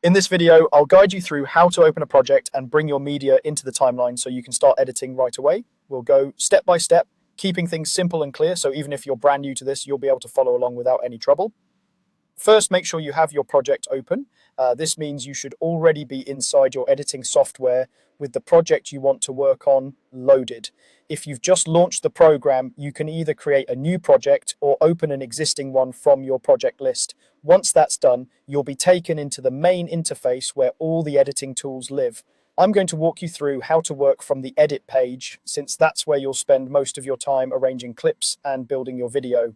In this video, I'll guide you through how to open a project and bring your media into the timeline so you can start editing right away. We'll go step by step, keeping things simple and clear, so even if you're brand new to this, you'll be able to follow along without any trouble. First, make sure you have your project open. This means you should already be inside your editing software with the project you want to work on loaded. If you've just launched the program, you can either create a new project or open an existing one from your project list. Once that's done, you'll be taken into the main interface where all the editing tools live. I'm going to walk you through how to work from the edit page, since that's where you'll spend most of your time arranging clips and building your video.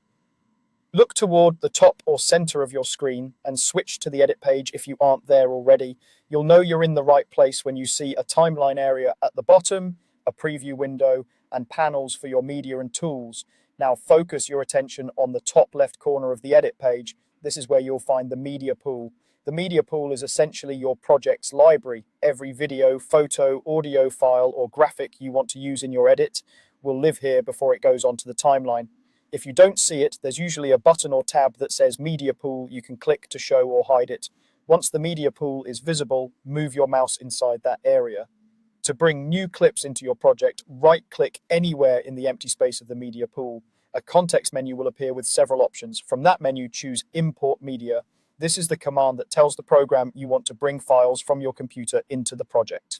Look toward the top or center of your screen and switch to the edit page if you aren't there already. You'll know you're in the right place when you see a timeline area at the bottom, a preview window, and panels for your media and tools. Now focus your attention on the top left corner of the edit page. This is where you'll find the media pool. The media pool is essentially your project's library. Every video, photo, audio file, or graphic you want to use in your edit will live here before it goes onto the timeline. If you don't see it, there's usually a button or tab that says Media Pool you can click to show or hide it. Once the media pool is visible, move your mouse inside that area. To bring new clips into your project, right-click anywhere in the empty space of the media pool. A context menu will appear with several options. From that menu, choose Import Media. This is the command that tells the program you want to bring files from your computer into the project.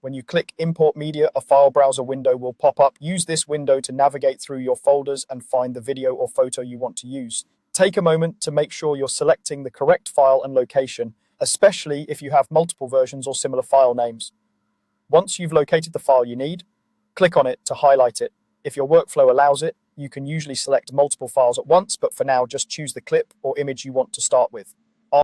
When you click Import Media, a file browser window will pop up. Use this window to navigate through your folders and find the video or photo you want to use. Take a moment to make sure you're selecting the correct file and location, especially if you have multiple versions or similar file names. Once you've located the file you need, click on it to highlight it. If your workflow allows it, you can usually select multiple files at once, but for now, just choose the clip or image you want to start with.